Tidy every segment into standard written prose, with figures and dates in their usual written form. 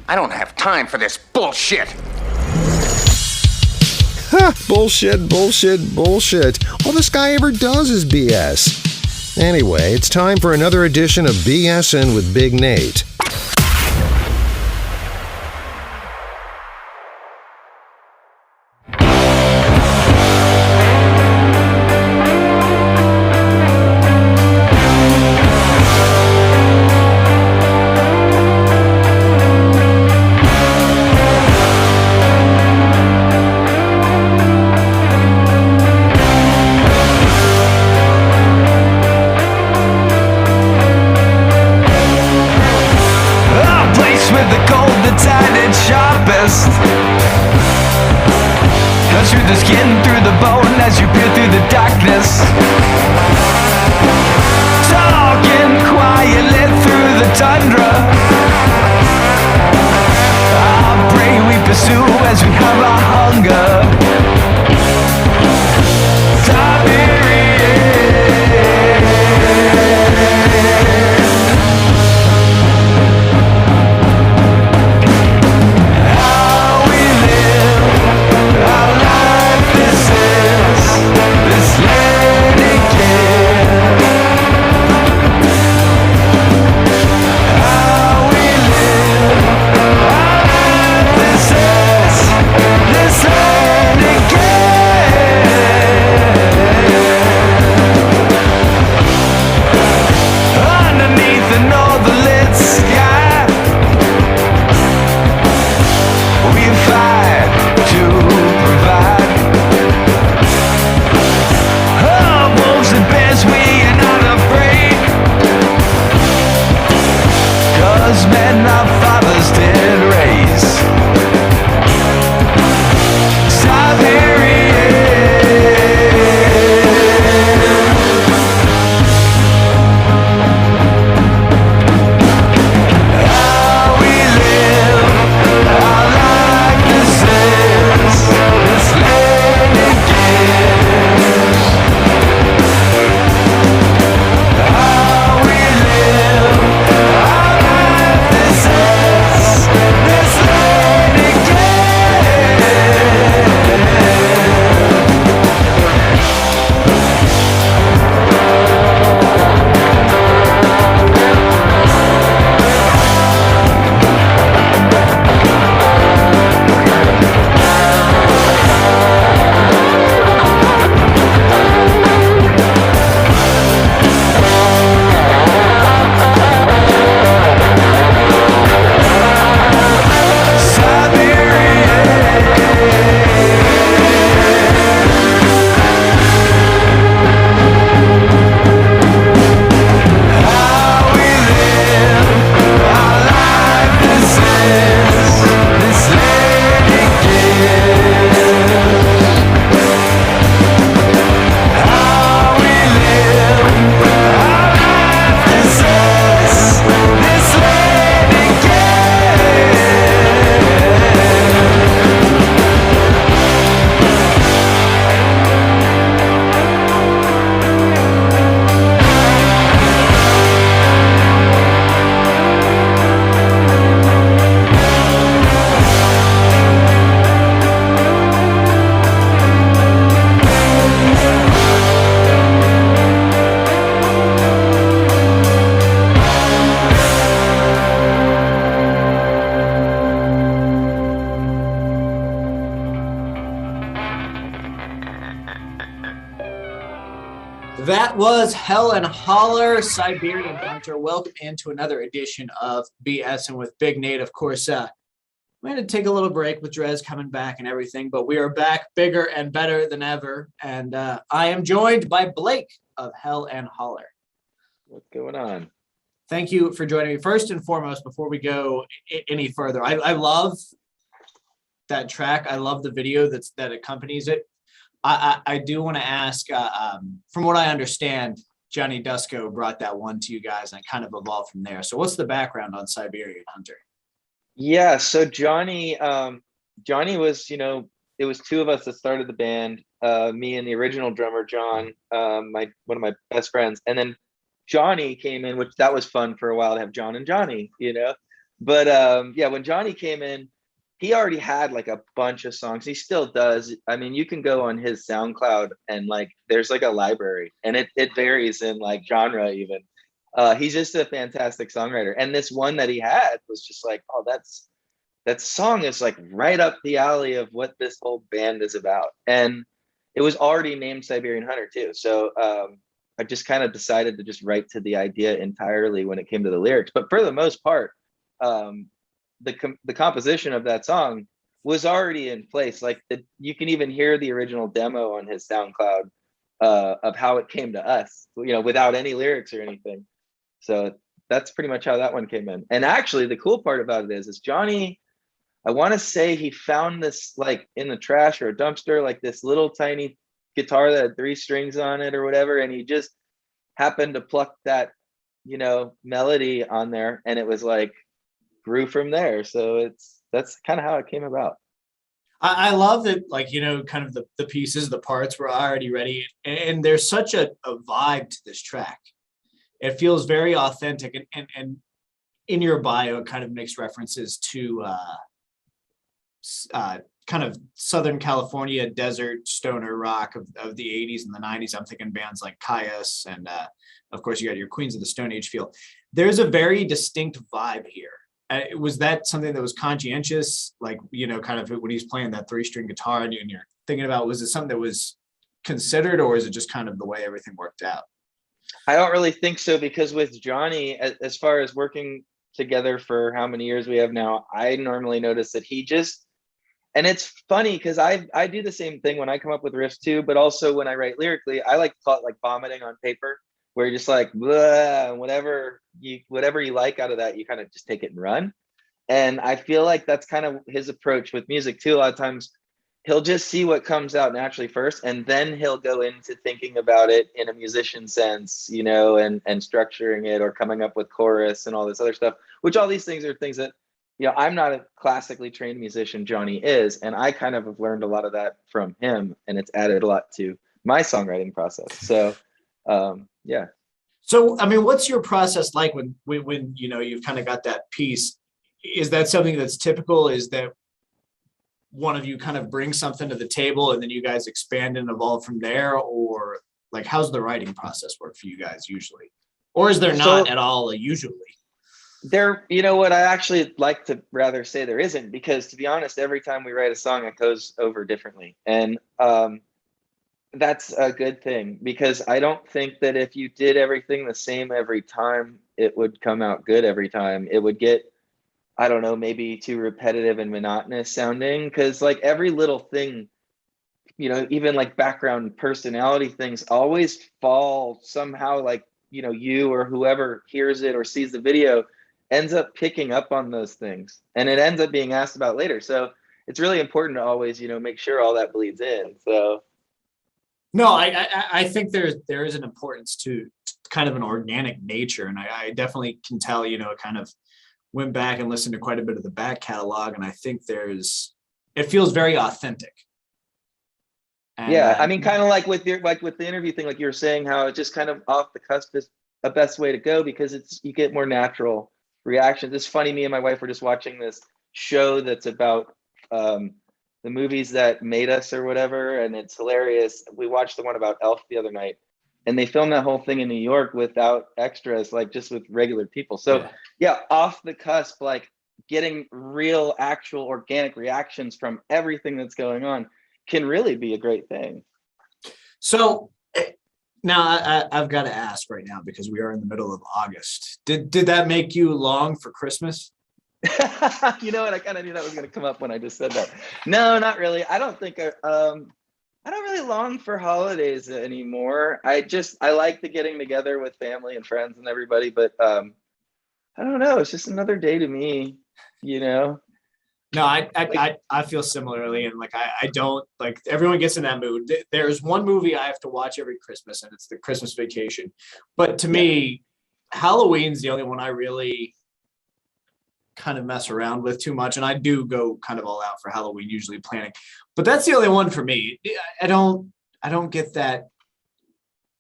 I don't have time for this bullshit. Ha! Bullshit, bullshit, bullshit. All this guy ever does is BS. Anyway, it's time for another edition of BSing with Big Nate. Through the skin, through the bone, as you peer through the darkness. Talking quietly through the tundra. Our prey we pursue as we have our hunger. That was Hell and Hollar, Siberian Hunter. Welcome into another edition of BSing with Big Nate. Of course, we had to take a little break with Drez coming back and everything, but we are back bigger and better than ever. And I am joined by Blake of Hell and Hollar. What's going on? Thank you for joining me. First and foremost, before we go any further, I love that track. I love the video that accompanies it. I do want to ask, from what I understand, Johnny Dusko brought that one to you guys and kind of evolved from there. So what's the background on Siberian Hunter? Yeah, so Johnny was, it was two of us that started the band, me and the original drummer, John, one of my best friends. And then Johnny came in, which that was fun for a while to have John and Johnny, But yeah, when Johnny came in, he already had like a bunch of songs. He still does. I mean, you can go on his SoundCloud and like there's like a library, and it varies in like genre even. He's just a fantastic songwriter. And this one that he had was just like, oh, that song is like right up the alley of what this whole band is about. And it was already named Siberian Hunter too. So I just kind of decided to just write to the idea entirely when it came to the lyrics. But for the most part, the composition of that song was already in place. Like you can even hear the original demo on his SoundCloud of how it came to us, you know, without any lyrics or anything. So that's pretty much how that one came in. And actually, the cool part about it is Johnny, I want to say he found this like in the trash or a dumpster, like this little tiny guitar that had 3 strings on it or whatever, and he just happened to pluck that, you know, melody on there, and it was like grew from there. So that's kind of how it came about. I love that, like, you know, kind of the pieces, the parts were already ready. And there's such a vibe to this track. It feels very authentic. And in your bio, it kind of makes references to kind of Southern California desert stoner rock of the 80s and the 90s. I'm thinking bands like Caius, and of course you got your Queens of the Stone Age feel. There's a very distinct vibe here. Was that something that was conscientious, like, you know, kind of when he's playing that 3-string guitar and you're thinking about, was it something that was considered, or is it just kind of the way everything worked out? I don't really think so, because with Johnny, as far as working together for how many years we have now, I normally notice that he just, and it's funny because I do the same thing when I come up with riffs too, but also when I write lyrically, I like to call it like vomiting on paper, where you're just like, whatever you like out of that, you kind of just take it and run. And I feel like that's kind of his approach with music too. A lot of times he'll just see what comes out naturally first, and then he'll go into thinking about it in a musician sense, you know, and structuring it or coming up with chorus and all this other stuff, which all these things are things that, you know, I'm not a classically trained musician, Johnny is, and I kind of have learned a lot of that from him, and it's added a lot to my songwriting process. So yeah. So, I mean, what's your process like when you know, you've kind of got that piece? Is that something that's typical? Is that one of you kind of brings something to the table and then you guys expand and evolve from there? Or like, how's the writing process work for you guys usually? Or is there not at all usually? There, you know what, I actually like to rather say there isn't, because to be honest, every time we write a song, it goes over differently. And that's a good thing, because I don't think that if you did everything the same every time, it would come out good every time. It would get, I don't know, maybe too repetitive and monotonous sounding, because like every little thing, you know, even like background personality things always fall somehow, like, you know, you or whoever hears it or sees the video ends up picking up on those things, and it ends up being asked about later. So it's really important to always, you know, make sure all that bleeds in. So No, I think there is an importance to kind of an organic nature, and I definitely can tell, you know, it kind of went back and listened to quite a bit of the back catalog, and I think it feels very authentic. And, yeah, I mean, kind of like with the interview thing, like you were saying, how it's just kind of off the cusp is the best way to go, because you get more natural reactions. It's funny, me and my wife were just watching this show that's about the movies that made us or whatever, and it's hilarious. We watched the one about Elf the other night, and they filmed that whole thing in New York without extras, like just with regular people. So yeah, off the cusp, like getting real, actual, organic reactions from everything that's going on can really be a great thing. So now I've got to ask right now, because we are in the middle of August. Did that make you long for Christmas? You know what? I kind of knew that was going to come up when I just said that. No, not really. I don't think I don't really long for holidays anymore. I like the getting together with family and friends and everybody, but I don't know. It's just another day to me, you know? No, I feel similarly, and like I don't, like, everyone gets in that mood. There's one movie I have to watch every Christmas, and it's The Christmas Vacation. But to me, Halloween's the only one I really kind of mess around with too much, and I do go kind of all out for Halloween, usually planning. But that's the only one for me. I don't get that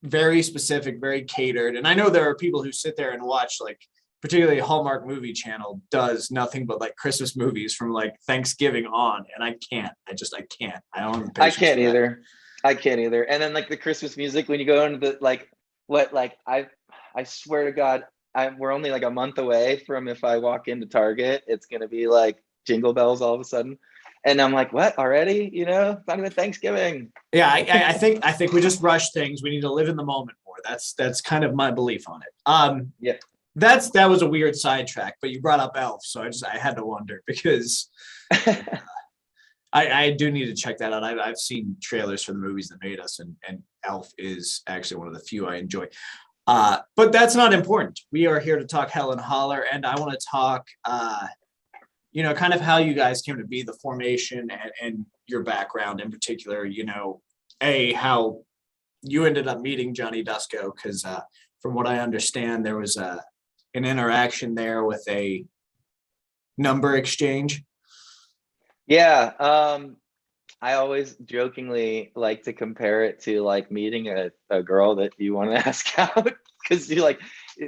very specific, very catered. And I know there are people who sit there and watch like particularly Hallmark Movie Channel, does nothing but like Christmas movies from like Thanksgiving on, and I can't. I can't. I don't have the I patience can't for that. either. I can't either. And then like the Christmas music when you go into the I swear to God, we're only like a month away from if I walk into Target, it's gonna be like Jingle Bells all of a sudden. And I'm like, what already? You know, it's not even Thanksgiving. Yeah, I think we just rush things. We need to live in the moment more. That's kind of my belief on it. Yeah. That was a weird sidetrack, but you brought up Elf, so I had to wonder because I do need to check that out. I've seen trailers for the movies that made us, and Elf is actually one of the few I enjoy. But that's not important. We are here to talk Hell and Hollar, and I want to talk, kind of how you guys came to be, the formation, and your background in particular. How you ended up meeting Johnny Dusko, because from what I understand, there was an interaction there with a number exchange. Yeah. I always jokingly like to compare it to like meeting a girl that you want to ask out, because you like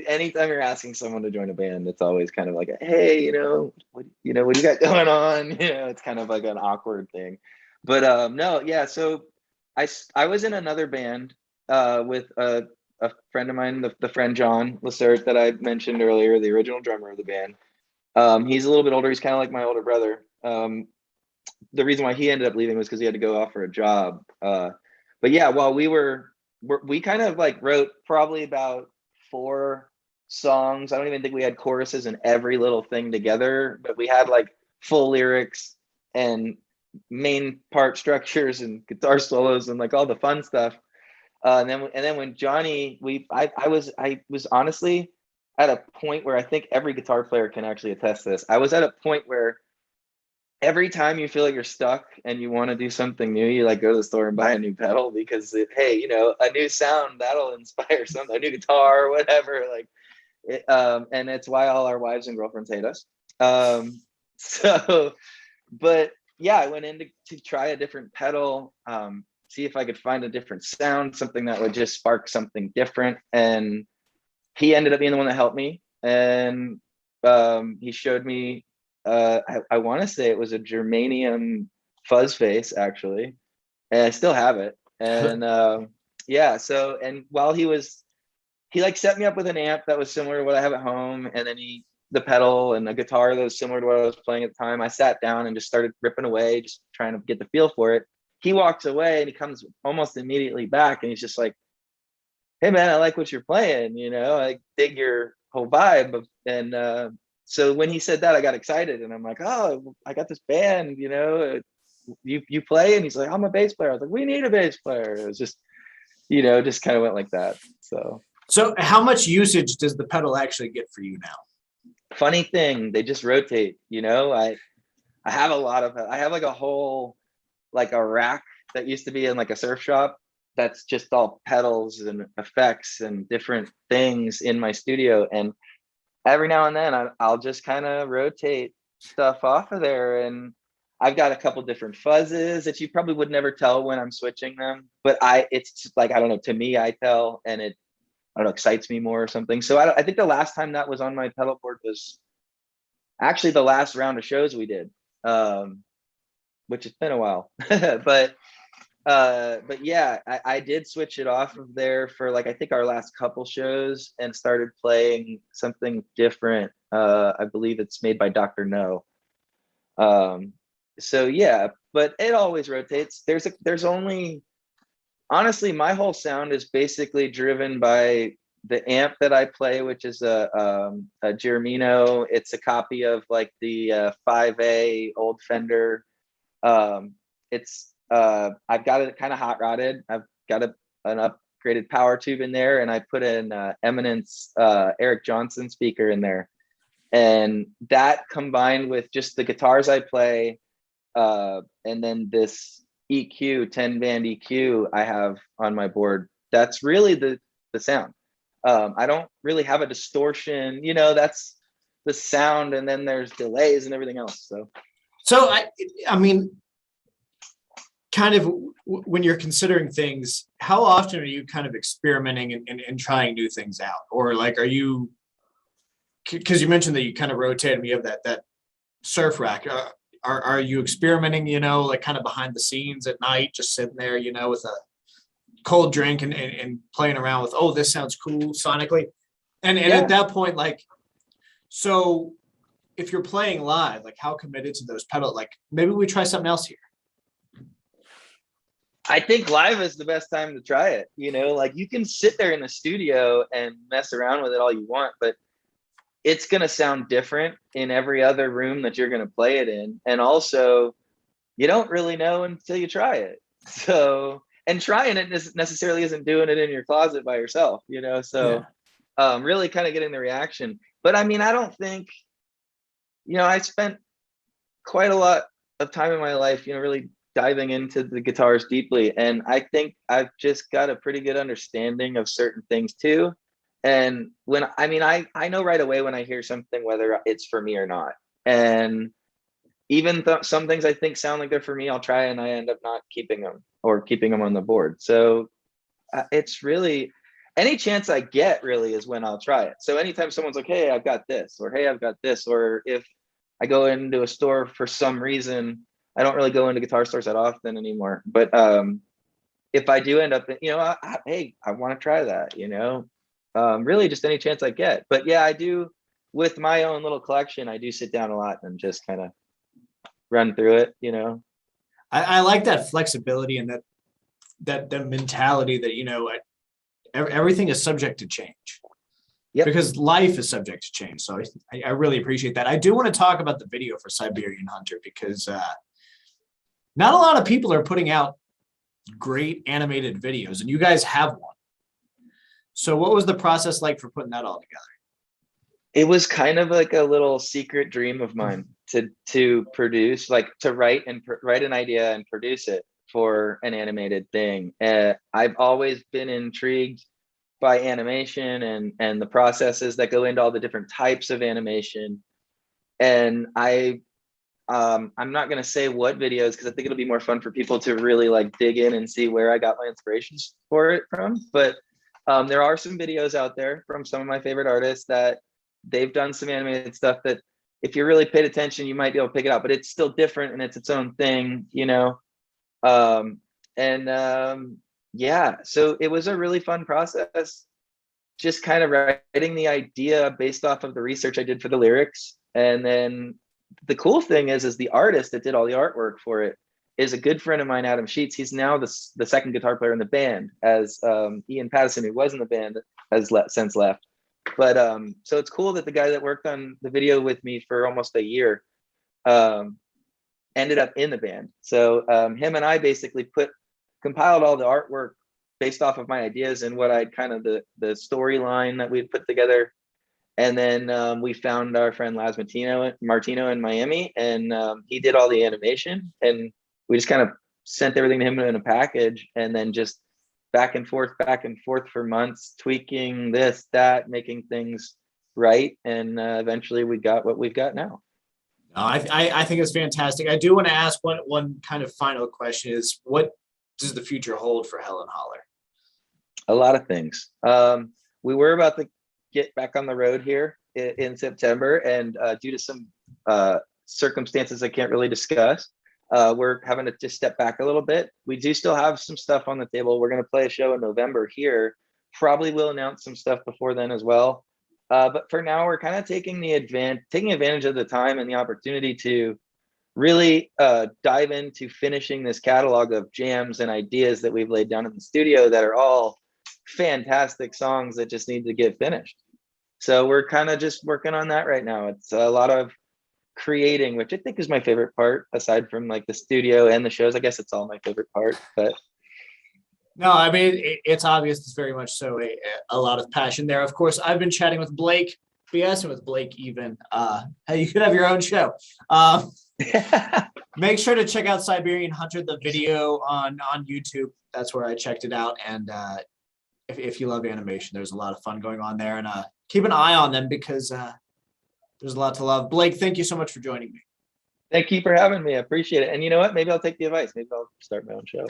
anytime you're asking someone to join a band, it's always kind of like, hey, what do you got going on? It's kind of like an awkward thing. But no, yeah. So I was in another band with a friend of mine, the friend John Lacert that I mentioned earlier, the original drummer of the band. He's a little bit older. He's kind of like my older brother. The reason why he ended up leaving was because he had to go off for a job. But yeah, while we kind of like wrote probably about 4 songs. I don't even think we had choruses and every little thing together, but we had like full lyrics and main part structures and guitar solos and like all the fun stuff. And then when Johnny, I was honestly at a point where I think every guitar player can actually attest to this. I was at a point where every time you feel like you're stuck and you want to do something new, you like go to the store and buy a new pedal because a new sound that'll inspire something, a new guitar or whatever. And it's why all our wives and girlfriends hate us. But yeah, I went in to try a different pedal, see if I could find a different sound, something that would just spark something different. And he ended up being the one that helped me. And he showed me, I want to say it was a germanium fuzz face actually, and I still have it. And yeah, so and while he like set me up with an amp that was similar to what I have at home, and then the pedal and a guitar that was similar to what I was playing at the time. I sat down and just started ripping away, just trying to get the feel for it. He walks away and he comes almost immediately back and he's just like, hey man, I like what you're playing, I dig your whole vibe. And so when he said that, I got excited and I'm like, oh, I got this band, you play? And he's like, I'm a bass player. I was like, we need a bass player. It was just, just kind of went like that. So how much usage does the pedal actually get for you now? Funny thing, they just rotate, I have I have like a whole, like a rack that used to be in like a surf shop. That's just all pedals and effects and different things in my studio. And every now and then I'll just kind of rotate stuff off of there. And I've got a couple different fuzzes that you probably would never tell when I'm switching them, but it's like, I don't know, to me, I tell, and it, I don't know, excites me more or something. So I think the last time that was on my pedal board was actually the last round of shows we did, which has been a while. But yeah, I did switch it off of there for like, I think our last couple shows and started playing something different. I believe it's made by Dr. No. So yeah, but it always rotates. There's only, honestly, my whole sound is basically driven by the amp that I play, which is a Germino. It's a copy of like the 5A old Fender. I've got it kind of hot rodded. I've got an upgraded power tube in there, and I put an Eminence Eric Johnson speaker in there. And that combined with just the guitars I play, and then this EQ, 10 band EQ I have on my board, that's really the sound. I don't really have a distortion, that's the sound, and then there's delays and everything else. So I mean, kind of when you're considering things, how often are you kind of experimenting and trying new things out? Or like, are you because you mentioned that you kind of rotate and you have that surf rack. Are you experimenting, like kind of behind the scenes at night, just sitting there, with a cold drink and playing around with, oh, this sounds cool sonically. And at that point, like, so if you're playing live, like how committed to those pedals, like maybe we try something else here. I think live is the best time to try it. Like you can sit there in the studio and mess around with it all you want, but it's going to sound different in every other room that you're going to play it in. And also, you don't really know until you try it. So, and trying it necessarily isn't doing it in your closet by yourself, So really kind of getting the reaction. But I mean, I don't think, I spent quite a lot of time in my life, really diving into the guitars deeply. And I think I've just got a pretty good understanding of certain things too. And I know right away when I hear something, whether it's for me or not. And even some things I think sound like they're for me, I'll try and I end up not keeping them or keeping them on the board. So it's really any chance I get really is when I'll try it. So anytime someone's like, hey, I've got this, or hey, I've got this, or if I go into a store for some reason, I don't really go into guitar stores that often anymore. But if I do end up, hey, I want to try that, really just any chance I get. But yeah, I do with my own little collection, I do sit down a lot and just kind of run through it, I like that flexibility and that mentality that, everything is subject to change. Yep. Because life is subject to change. So I really appreciate that. I do want to talk about the video for Siberian Hunter because not a lot of people are putting out great animated videos, and you guys have one. So what was the process like for putting that all together? It was kind of like a little secret dream of mine to produce, like to write an idea and produce it for an animated thing. I've always been intrigued by animation and the processes that go into all the different types of animation. And I'm not going to say what videos, because I think it'll be more fun for people to really like dig in and see where I got my inspirations for it from. But there are some videos out there from some of my favorite artists that they've done some animated stuff that if you really paid attention, you might be able to pick it out, but it's still different and it's its own thing, yeah, so it was a really fun process, just kind of writing the idea based off of the research I did for the lyrics. And then the cool thing is the artist that did all the artwork for it is a good friend of mine, Adam Sheets. He's now the second guitar player in the band, as Ian Pattison, who was in the band, has since left. But so it's cool that the guy that worked on the video with me for almost a year ended up in the band. So him and I basically compiled all the artwork based off of my ideas and what I'd kind of the storyline that we'd put together. And then we found our friend Laz Martino in Miami, and he did all the animation, and we just kind of sent everything to him in a package, and then just back and forth for months, tweaking this, that, making things right. And eventually we got what we've got now. I think it's fantastic. I do want to ask one kind of final question is, what does the future hold for Hell and Hollar? A lot of things. We were about to get back on the road here in September, and due to some circumstances I can't really discuss, we're having to just step back a little bit. We do still have some stuff on the table. We're going to play a show in November here. Probably will announce some stuff before then as well. But for now, we're kind of taking advantage of the time and the opportunity to really dive into finishing this catalog of jams and ideas that we've laid down in the studio that are all fantastic songs that just need to get finished. So we're kind of just working on that right now. It's a lot of creating, which I think is my favorite part, aside from like the studio and the shows. I guess it's all my favorite part, but no, I mean, it's obvious. It's very much so a lot of passion there. Of course, I've been chatting with Blake, BSing with Blake even. Hey, you could have your own show. Make sure to check out Siberian Hunter, the video on YouTube. That's where I checked it out. And if you love animation, there's a lot of fun going on there. And keep an eye on them because there's a lot to love. Blake, thank you so much for joining me. Thank you for having me. I appreciate it. And you know what? Maybe I'll take the advice. Maybe I'll start my own show.